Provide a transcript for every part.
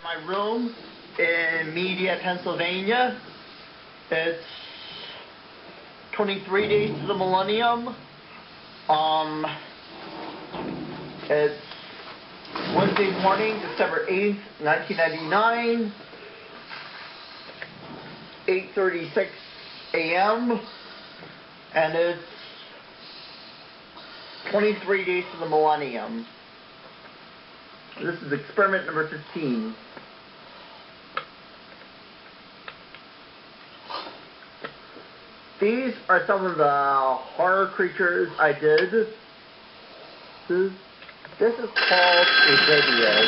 My room in Media, Pennsylvania. It's 23 days to the Millennium. It's Wednesday morning, December 8th, 1999, 8:36 a.m. and it's 23 days to the Millennium. This is experiment number 15. These are some of the horror creatures I did. This is called a video.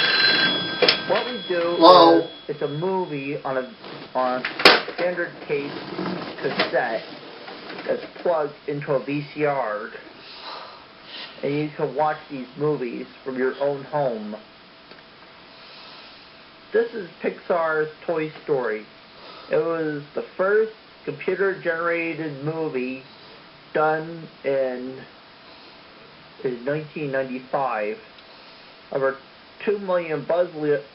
What we do is it's a movie on a standard case cassette that's plugged into a VCR. And you can watch these movies from your own home. This is Pixar's Toy Story. It was the first computer-generated movie done in 1995. Over 2 million Buzz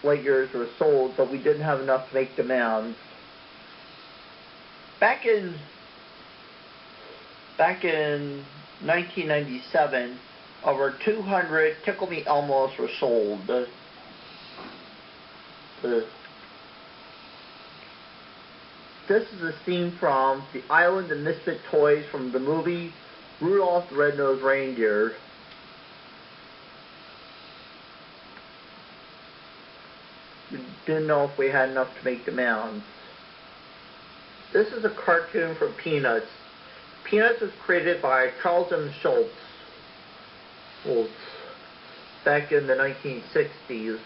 Lightyears were sold, but we didn't have enough to make demands. Back in 1997, over 200 Tickle Me Elmos were sold. This is a scene from The Island of Misfit Toys from the movie Rudolph the Red-Nosed Reindeer. We didn't know if we had enough to make demands. This is a cartoon from Peanuts. Peanuts was created by Charles M. Schulz. Well, back in the 1960s.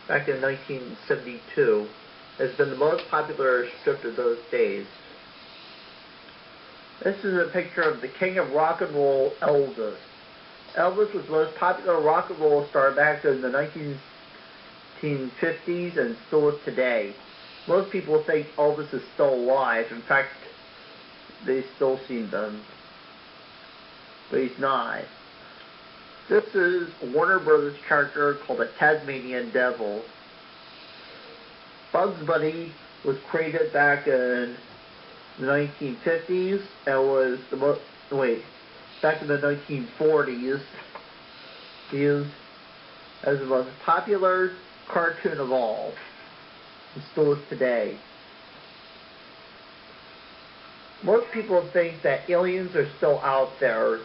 Back in 1972. It's been the most popular strip of those days. This is a picture of the king of rock and roll, Elvis. Elvis was the most popular rock and roll star back in the 1950s and still is today. Most people think Elvis is still alive. In fact, they still see them. But he's not. This is a Warner Brothers character called the Tasmanian Devil. Bugs Bunny was created back in the 1950s and was the most, back in the 1940s. He is as the most popular cartoon of all. And still is today. Most people think that aliens are still out there. In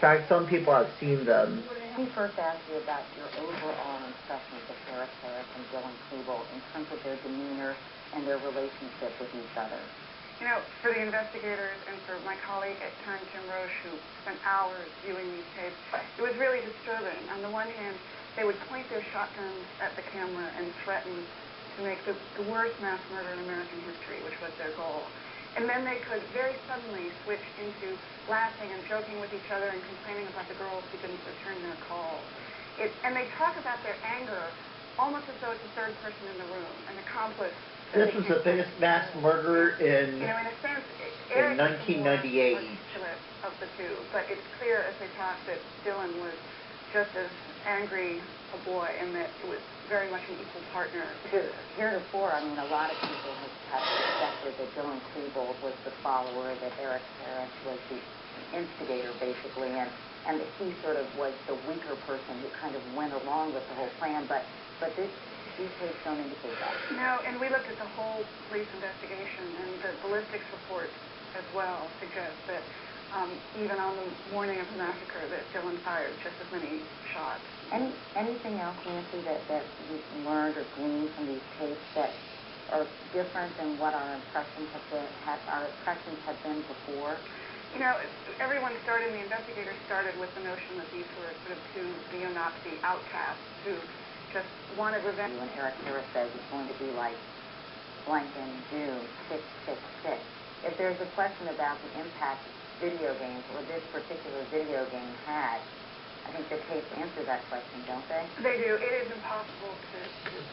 fact, some people have seen them. Let me first ask you about your overall impressions of Eric and Dylan Klebold in terms of their demeanor and their relationship with each other. You know, for the investigators and for my colleague at time, Tim Roche, who spent hours viewing these tapes, it was really disturbing. On the one hand, they would point their shotguns at the camera and threaten to make the worst mass murder in American history, which was their goal. And then they could very suddenly switch into laughing and joking with each other and complaining about the girls who didn't return their calls. And they talk about their anger almost as though it's a third person in the room, an accomplice. This was the biggest mass murder in, in a sense, in 1998. Of the two, but it's clear as they talk that Dylan was just as angry a boy and that it was very much an equal partner. Heretofore, I mean, a lot of people have suspected that Dylan Klebold was the follower, that Eric Harris was the instigator, basically, and that he sort of was the weaker person who kind of went along with the whole plan, but these tapes don't indicate that. No, and we looked at the whole police investigation, and the ballistics report as well suggests that even on the morning of the massacre, that Dylan fired just as many shots. Anything else, Nancy, that you've learned or gleaned from these tapes that are different than what our impressions have been before? You know, everyone started, and the investigators started with the notion that these were sort of two neo-Nazi outcasts who just wanted revenge. When Eric Harris says it's going to be like blank in June 666, if there's a question about the impact video games, or this particular video game had, I think the tapes answer that question, don't they? They do. It is impossible to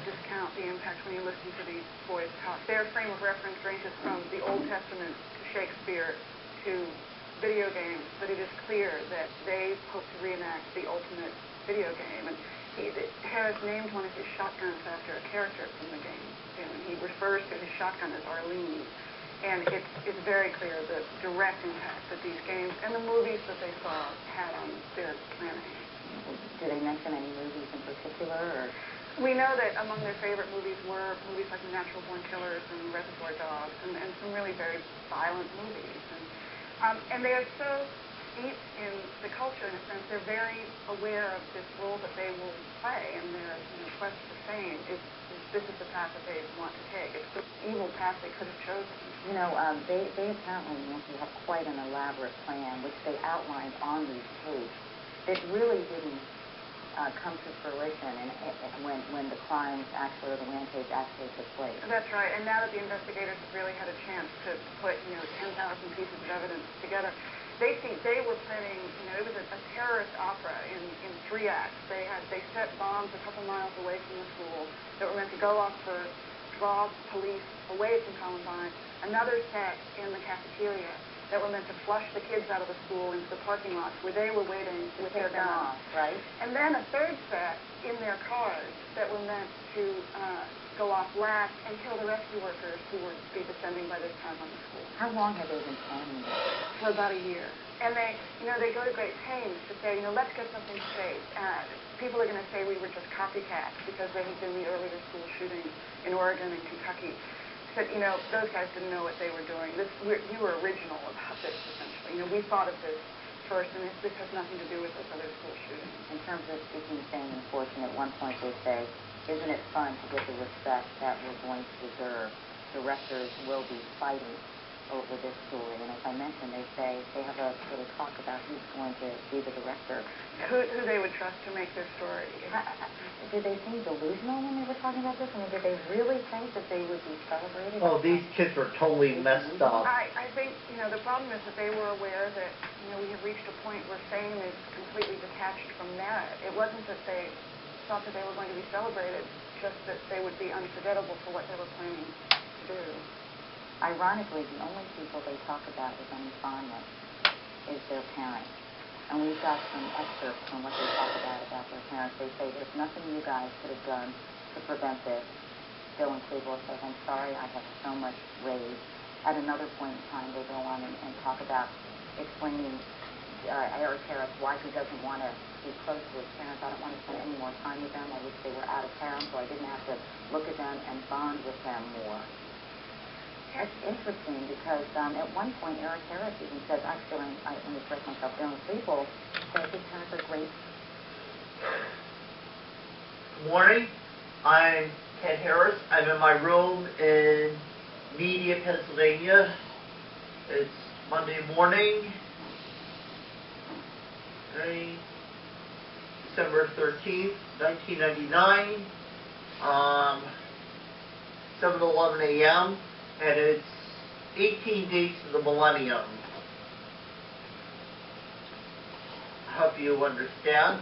discount the impact when you listen to these boys talk. Their frame of reference ranges from the Old Testament to Shakespeare to video games, but it is clear that they hope to reenact the ultimate video game. And Harris named one of his shotguns after a character from the game, and he refers to his shotgun as Arlene. And it's very clear the direct impact that these games and the movies that they saw had on their planning. Do they mention any movies in particular? Or? We know that among their favorite movies were movies like The Natural Born Killers and Reservoir Dogs, and some really very violent movies. And they are so steeped in the culture, in a sense. They're very aware of this role that they will play, and their quest for fame this is the path that they want to take. It's the evil path they could have chosen. They apparently, Nancy, have quite an elaborate plan, which they outlined on these tapes, that really didn't come to fruition and when the crimes actually, or the rampage actually took place. That's right. And now that the investigators have really had a chance to put 10,000 pieces of evidence together, they were planning. It was a terrorist opera in 3 acts. They set bombs a couple miles away from the school that were meant to go off for draw police away from Columbine. Another set in the cafeteria that were meant to flush the kids out of the school into the parking lots where they were waiting with their guns. Right. And then a third set in their cars that were meant to go off last and kill the rescue workers who would be descending by this time on the school. How long have they been planning this? For about a year. And they go to great pains to say, let's get something straight. People are going to say we were just copycats because there had been the earlier school shootings in Oregon and Kentucky. Said, those guys didn't know what they were doing. We were original about this, essentially. We thought of this first, and this has nothing to do with those other school shootings. In terms of speaking of fame and fortune, at one point they say, isn't it fun to get the respect that we're going to deserve? Directors will be fighting over this story. And as I mentioned, they say they have a little talk about who's going to be the director. Who they would trust to make their story. Did they seem delusional when they were talking about this? I mean, did they really think that they would be celebrated? Oh, these kids are totally messed up. I think, the problem is that they were aware that, we have reached a point where fame is completely detached from merit. It wasn't that they thought that they were going to be celebrated, just that they would be unforgettable for what they were planning to do. Ironically, the only people they talk about with any fondness is their parents. And we've got some excerpts from what they talk about their parents. They say, there's nothing you guys could have done to prevent this. Bill and Cleveland says, I'm sorry, I have so much rage. At another point in time, they go on and talk about explaining Eric Harris why he doesn't want to be close to his parents. I don't want to spend any more time with them. I wish they were out of town so I didn't have to look at them and bond with them more. That's interesting because at one point Eric Harris even says, actually, let me correct myself, Bill and Cleveland said his parents are great. Good morning. I'm Ted Harris. I'm in my room in Media, Pennsylvania. It's Monday morning, December 13th, 1999, 7:11 a.m., and it's 18 days to the Millennium. I hope you understand.